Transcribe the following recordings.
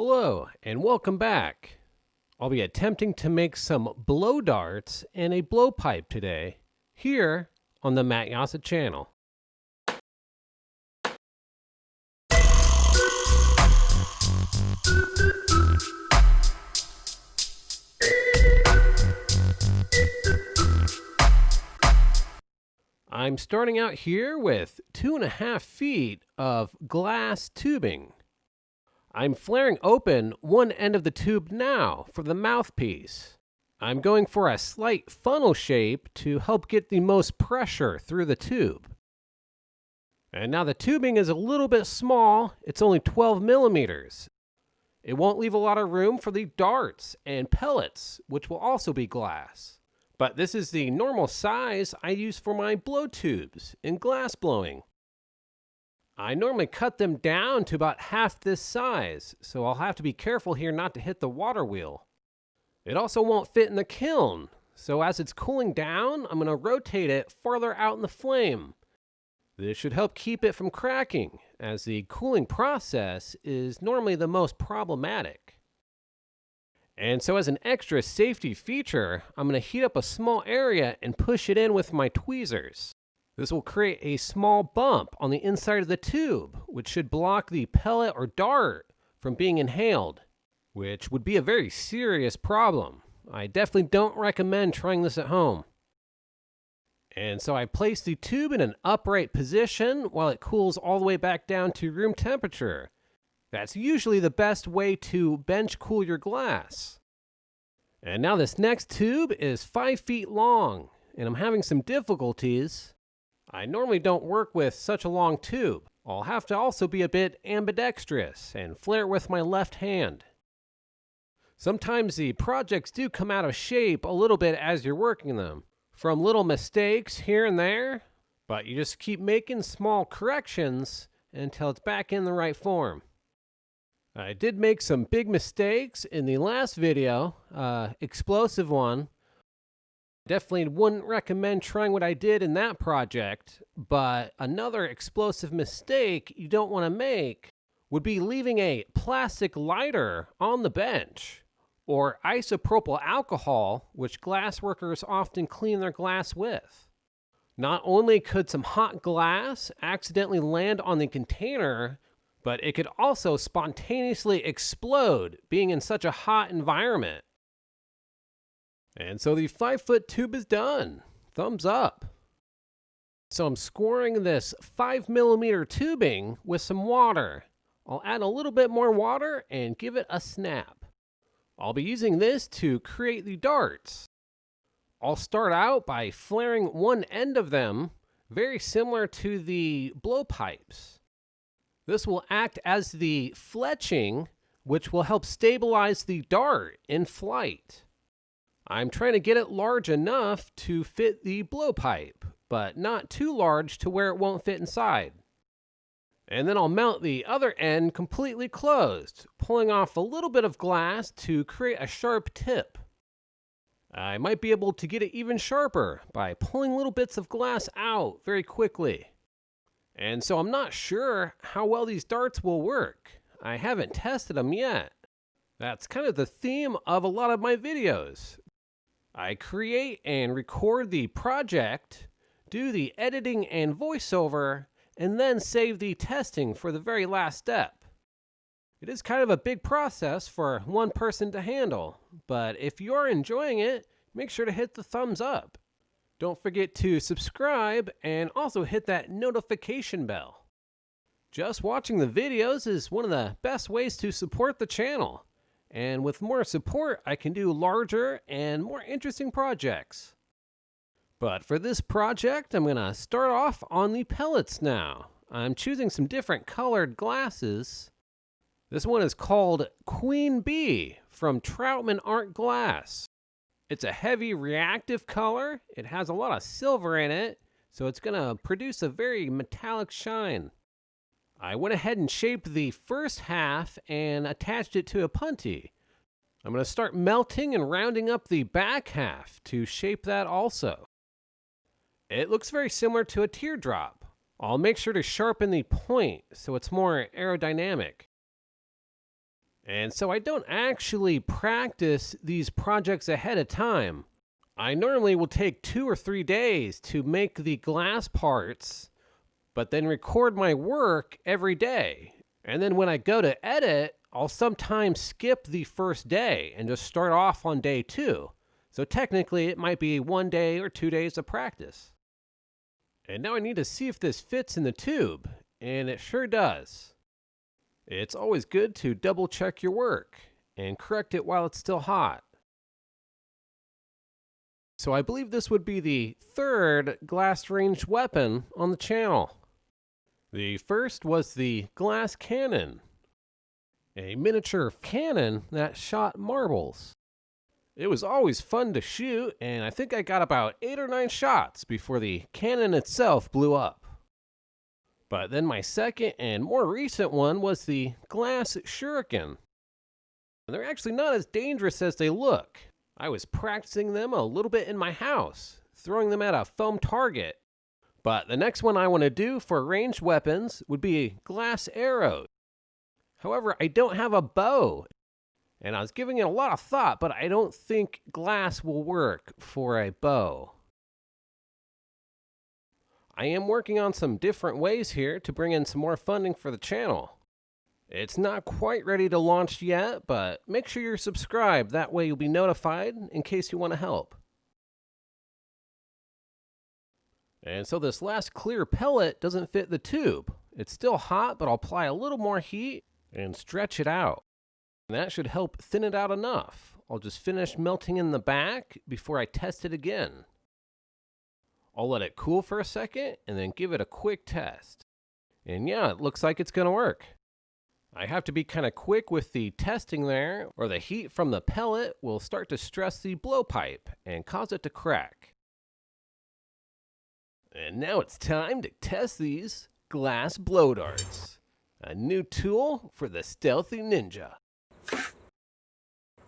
Hello, and welcome back. I'll be attempting to make some blow darts and a blowpipe today, here on the Jasa channel. I'm starting out here with 2.5 feet of glass tubing. I'm flaring open one end of the tube now for the mouthpiece. I'm going for a slight funnel shape to help get the most pressure through the tube. And now the tubing is a little bit small, it's only 12 millimeters. It won't leave a lot of room for the darts and pellets, which will also be glass. But this is the normal size I use for my blow tubes in glass blowing. I normally cut them down to about half this size, so I'll have to be careful here not to hit the water wheel. It also won't fit in the kiln, so as it's cooling down, I'm going to rotate it farther out in the flame. This should help keep it from cracking, as the cooling process is normally the most problematic. And so as an extra safety feature, I'm going to heat up a small area and push it in with my tweezers. This will create a small bump on the inside of the tube, which should block the pellet or dart from being inhaled, which would be a very serious problem. I definitely don't recommend trying this at home. And so I place the tube in an upright position while it cools all the way back down to room temperature. That's usually the best way to bench cool your glass. And now this next tube is 5 feet long, and I'm having some difficulties. I normally don't work with such a long tube. I'll have to also be a bit ambidextrous and flare with my left hand. Sometimes the projects do come out of shape a little bit as you're working them, from little mistakes here and there, but you just keep making small corrections until it's back in the right form. I did make some big mistakes in the last video, explosive one. Definitely wouldn't recommend trying what I did in that project, but another explosive mistake you don't want to make would be leaving a plastic lighter on the bench, or isopropyl alcohol, which glass workers often clean their glass with. Not only could some hot glass accidentally land on the container, but it could also spontaneously explode being in such a hot environment. And so the 5-foot tube is done. Thumbs up. So I'm scoring this 5 millimeter tubing with some water. I'll add a little bit more water and give it a snap. I'll be using this to create the darts. I'll start out by flaring one end of them, very similar to the blowpipes. This will act as the fletching, which will help stabilize the dart in flight. I'm trying to get it large enough to fit the blowpipe, but not too large to where it won't fit inside. And then I'll mount the other end completely closed, pulling off a little bit of glass to create a sharp tip. I might be able to get it even sharper by pulling little bits of glass out very quickly. And so I'm not sure how well these darts will work. I haven't tested them yet. That's kind of the theme of a lot of my videos. I create and record the project, do the editing and voiceover, and then save the testing for the very last step. It is kind of a big process for one person to handle, but if you're enjoying it, make sure to hit the thumbs up. Don't forget to subscribe and also hit that notification bell. Just watching the videos is one of the best ways to support the channel. And with more support, I can do larger and more interesting projects. But for this project, I'm going to start off on the pellets now. I'm choosing some different colored glasses. This one is called Queen Bee from Troutman Art Glass. It's a heavy reactive color. It has a lot of silver in it, so it's going to produce a very metallic shine. I went ahead and shaped the first half and attached it to a punty. I'm going to start melting and rounding up the back half to shape that also. It looks very similar to a teardrop. I'll make sure to sharpen the point so it's more aerodynamic. And so I don't actually practice these projects ahead of time. I normally will take 2 or 3 days to make the glass parts, but then record my work every day. And then when I go to edit, I'll sometimes skip the first day and just start off on day 2. So technically it might be 1 day or 2 days of practice. And now I need to see if this fits in the tube, and it sure does. It's always good to double check your work and correct it while it's still hot. So I believe this would be the third glass ranged weapon on the channel. The first was the glass cannon, a miniature cannon that shot marbles. It was always fun to shoot, and I think I got about 8 or 9 shots before the cannon itself blew up. But then my second and more recent one was the glass shuriken. And they're actually not as dangerous as they look. I was practicing them a little bit in my house, throwing them at a foam target. But the next one I want to do for ranged weapons would be glass arrows. However, I don't have a bow, and I was giving it a lot of thought, but I don't think glass will work for a bow. I am working on some different ways here to bring in some more funding for the channel. It's not quite ready to launch yet, but make sure you're subscribed. That way you'll be notified in case you want to help. And so this last clear pellet doesn't fit the tube. It's still hot, but I'll apply a little more heat and stretch it out. And that should help thin it out enough. I'll just finish melting in the back before I test it again. I'll let it cool for a second and then give it a quick test. And yeah, it looks like it's gonna work. I have to be kind of quick with the testing there, or the heat from the pellet will start to stress the blowpipe and cause it to crack. And now it's time to test these glass blow darts, a new tool for the stealthy ninja.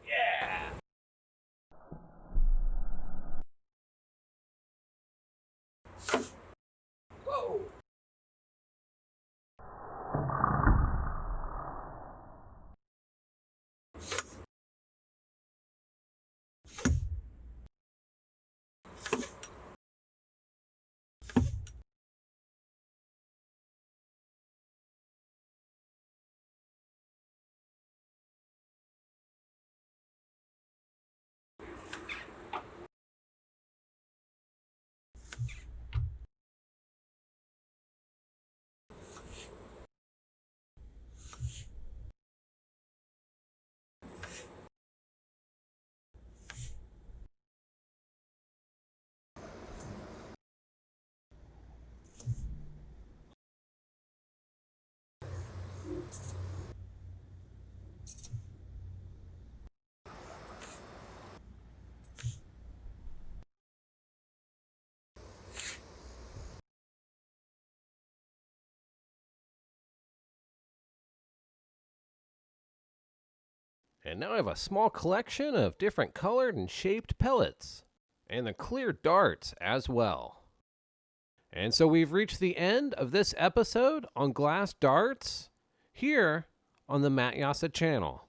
Yeah! Whoa! And now I have a small collection of different colored and shaped pellets, and the clear darts as well. And so we've reached the end of this episode on glass darts here on the Jasa channel.